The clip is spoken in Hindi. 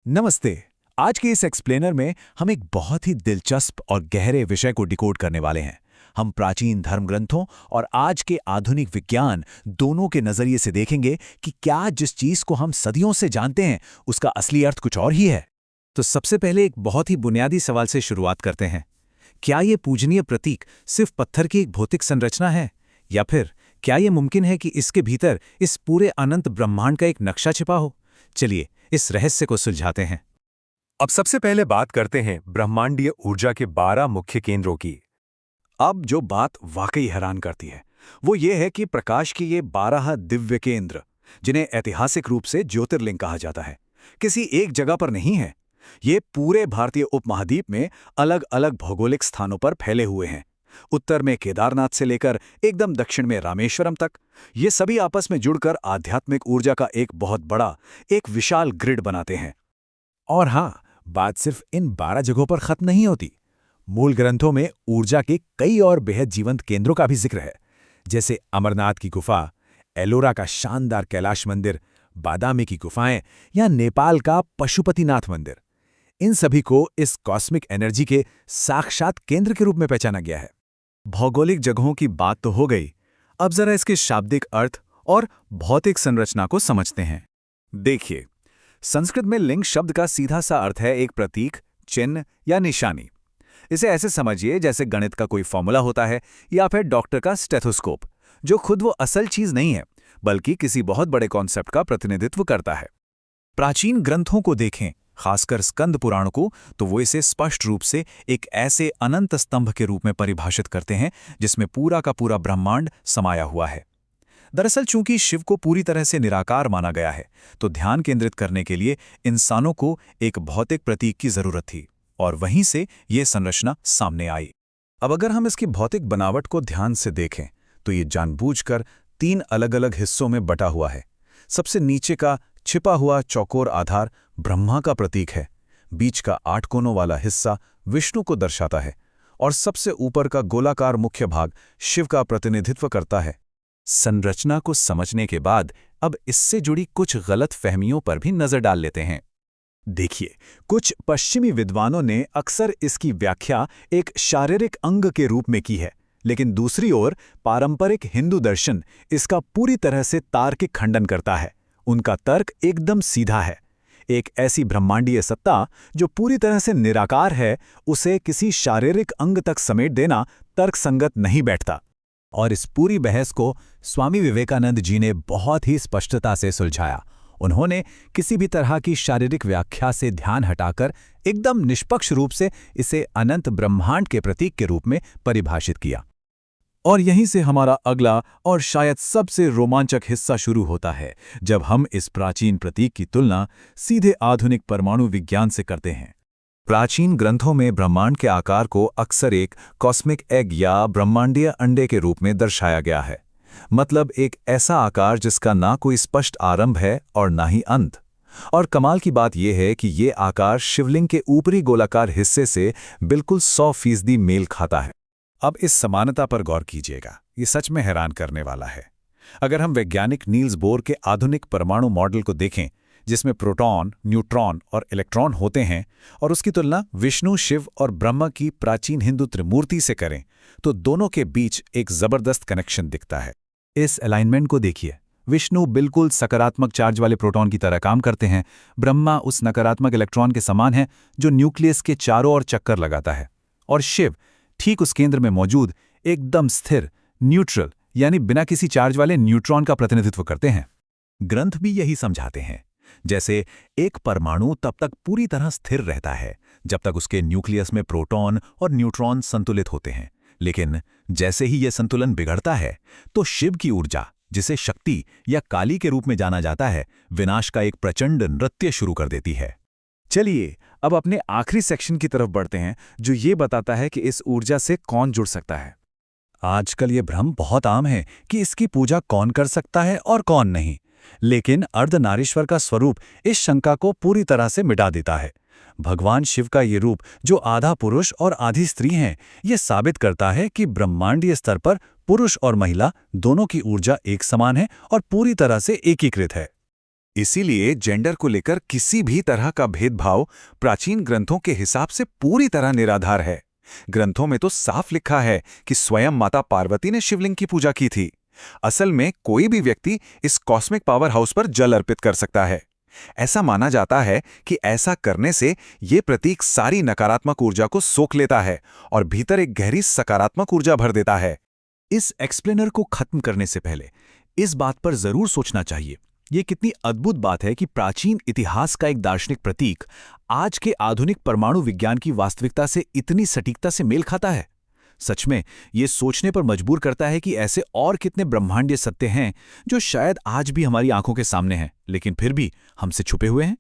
नमस्ते। आज के इस एक्सप्लेनर में हम एक बहुत ही दिलचस्प और गहरे विषय को डिकोड करने वाले हैं। हम प्राचीन धर्म ग्रंथों और आज के आधुनिक विज्ञान दोनों के नजरिए से देखेंगे कि क्या जिस चीज को हम सदियों से जानते हैं उसका असली अर्थ कुछ और ही है। तो सबसे पहले एक बहुत ही बुनियादी सवाल से शुरुआत करते हैं। क्या ये पूजनीय प्रतीक सिर्फ पत्थर की एक भौतिक संरचना है, या फिर क्या ये मुमकिन है कि इसके भीतर इस पूरे अनंत ब्रह्मांड का एक नक्शा छिपा हो? चलिए इस रहस्य को सुलझाते हैं। अब सबसे पहले बात करते हैं ब्रह्मांडीय ऊर्जा के 12 मुख्य केंद्रों की। अब जो बात वाकई हैरान करती है वो ये है कि प्रकाश के ये 12 दिव्य केंद्र, जिन्हें ऐतिहासिक रूप से ज्योतिर्लिंग कहा जाता है, किसी एक जगह पर नहीं है। ये पूरे भारतीय उपमहाद्वीप में अलग अलग भौगोलिक स्थानों पर फैले हुए हैं। उत्तर में केदारनाथ से लेकर एकदम दक्षिण में रामेश्वरम तक, ये सभी आपस में जुड़कर आध्यात्मिक ऊर्जा का एक बहुत बड़ा, एक विशाल ग्रिड बनाते हैं। और हाँ, बात सिर्फ इन 12 जगहों पर खत्म नहीं होती। मूल ग्रंथों में ऊर्जा के कई और बेहद जीवंत केंद्रों का भी जिक्र है, जैसे अमरनाथ की गुफा, एलोरा का शानदार कैलाश मंदिर, बादामी की गुफाएं या नेपाल का पशुपतिनाथ मंदिर। इन सभी को इस कॉस्मिक एनर्जी के साक्षात केंद्र के रूप में पहचाना गया है। भौगोलिक जगहों की बात तो हो गई, अब जरा इसके शाब्दिक अर्थ और भौतिक संरचना को समझते हैं। देखिए, संस्कृत में लिंग शब्द का सीधा सा अर्थ है एक प्रतीक, चिन्ह या निशानी। इसे ऐसे समझिए जैसे गणित का कोई फॉर्मूला होता है या फिर डॉक्टर का स्टेथोस्कोप, जो खुद वो असल चीज नहीं है बल्कि किसी बहुत बड़े कॉन्सेप्ट का प्रतिनिधित्व करता है। प्राचीन ग्रंथों को देखें, खासकर स्कंद पुराण को, तो वो इसे स्पष्ट रूप से एक ऐसे अनंत स्तंभ के रूप में परिभाषित करते हैं जिसमें पूरा का पूरा ब्रह्मांड समाया हुआ है। दरअसल चूंकि शिव को पूरी तरह से निराकार माना गया है, तो ध्यान केंद्रित करने के लिए इंसानों को एक भौतिक प्रतीक की जरूरत थी, और वहीं से ये संरचना सामने आई। अब अगर हम इसकी भौतिक बनावट को ध्यान से देखें तो ये जानबूझकर 3 अलग अलग हिस्सों में बटा हुआ है। सबसे नीचे का छिपा हुआ चौकोर आधार ब्रह्मा का प्रतीक है, बीच का 8 कोनों वाला हिस्सा विष्णु को दर्शाता है, और सबसे ऊपर का गोलाकार मुख्य भाग शिव का प्रतिनिधित्व करता है। संरचना को समझने के बाद अब इससे जुड़ी कुछ गलत फहमियों पर भी नजर डाल लेते हैं। देखिए, कुछ पश्चिमी विद्वानों ने अक्सर इसकी व्याख्या एक शारीरिक अंग के रूप में की है, लेकिन दूसरी ओर पारंपरिक हिंदू दर्शन इसका पूरी तरह से तार्किक खंडन करता है। उनका तर्क एकदम सीधा है। एक ऐसी ब्रह्मांडीय सत्ता जो पूरी तरह से निराकार है, उसे किसी शारीरिक अंग तक समेट देना तर्कसंगत नहीं बैठता। और इस पूरी बहस को स्वामी विवेकानंद जी ने बहुत ही स्पष्टता से सुलझाया। उन्होंने किसी भी तरह की शारीरिक व्याख्या से ध्यान हटाकर एकदम निष्पक्ष रूप से इसे अनंत ब्रह्मांड के प्रतीक के रूप में परिभाषित किया। और यहीं से हमारा अगला और शायद सबसे रोमांचक हिस्सा शुरू होता है, जब हम इस प्राचीन प्रतीक की तुलना सीधे आधुनिक परमाणु विज्ञान से करते हैं। प्राचीन ग्रंथों में ब्रह्मांड के आकार को अक्सर एक कॉस्मिक एग या ब्रह्मांडीय अंडे के रूप में दर्शाया गया है, मतलब एक ऐसा आकार जिसका ना कोई स्पष्ट आरंभ है और ना ही अंत। और कमाल की बात यह है कि ये आकार शिवलिंग के ऊपरी गोलाकार हिस्से से बिल्कुल 100% मेल खाता है। अब इस समानता पर गौर कीजिएगा, ये सच में हैरान करने वाला है। अगर हम वैज्ञानिक नील्स बोर के आधुनिक परमाणु मॉडल को देखें, जिसमें प्रोटॉन, न्यूट्रॉन और इलेक्ट्रॉन होते हैं, और उसकी तुलना विष्णु, शिव और ब्रह्मा की प्राचीन हिंदू त्रिमूर्ति से करें, तो दोनों के बीच एक जबरदस्त कनेक्शन दिखता है। इस अलाइनमेंट को देखिए। विष्णु बिल्कुल सकारात्मक चार्ज वाले प्रोटॉन की तरह काम करते हैं, ब्रह्मा उस नकारात्मक इलेक्ट्रॉन के समान है जो न्यूक्लियस के चारों ओर चक्कर लगाता है, और शिव ठीक उस केंद्र में मौजूद एकदम स्थिर, न्यूट्रल यानी बिना किसी चार्ज वाले न्यूट्रॉन का प्रतिनिधित्व करते हैं। ग्रंथ भी यही समझाते हैं। जैसे एक परमाणु तब तक पूरी तरह स्थिर रहता है जब तक उसके न्यूक्लियस में प्रोटॉन और न्यूट्रॉन संतुलित होते हैं, लेकिन जैसे ही यह संतुलन बिगड़ता है तो शिव की ऊर्जा, जिसे शक्ति या काली के रूप में जाना जाता है, विनाश का एक प्रचंड नृत्य शुरू कर देती है। चलिए अब अपने आखिरी सेक्शन की तरफ बढ़ते हैं, जो ये बताता है कि इस ऊर्जा से कौन जुड़ सकता है। आजकल ये भ्रम बहुत आम है कि इसकी पूजा कौन कर सकता है और कौन नहीं, लेकिन अर्धनारीश्वर का स्वरूप इस शंका को पूरी तरह से मिटा देता है। भगवान शिव का ये रूप, जो आधा पुरुष और आधी स्त्री हैं, ये साबित करता है कि ब्रह्मांडीय स्तर पर पुरुष और महिला दोनों की ऊर्जा एक समान है और पूरी तरह से एकीकृत है। इसीलिए जेंडर को लेकर किसी भी तरह का भेदभाव प्राचीन ग्रंथों के हिसाब से पूरी तरह निराधार है। ग्रंथों में तो साफ लिखा है कि स्वयं माता पार्वती ने शिवलिंग की पूजा की थी। असल में कोई भी व्यक्ति इस कॉस्मिक पावर हाउस पर जल अर्पित कर सकता है। ऐसा माना जाता है कि ऐसा करने से ये प्रतीक सारी नकारात्मक ऊर्जा को सोख लेता है और भीतर एक गहरी सकारात्मक ऊर्जा भर देता है। इस एक्सप्लेनर को खत्म करने से पहले इस बात पर जरूर सोचना चाहिए, ये कितनी अद्भुत बात है कि प्राचीन इतिहास का एक दार्शनिक प्रतीक आज के आधुनिक परमाणु विज्ञान की वास्तविकता से इतनी सटीकता से मेल खाता है। सच में ये सोचने पर मजबूर करता है कि ऐसे और कितने ब्रह्मांडीय सत्य हैं जो शायद आज भी हमारी आंखों के सामने हैं, लेकिन फिर भी हमसे छुपे हुए हैं।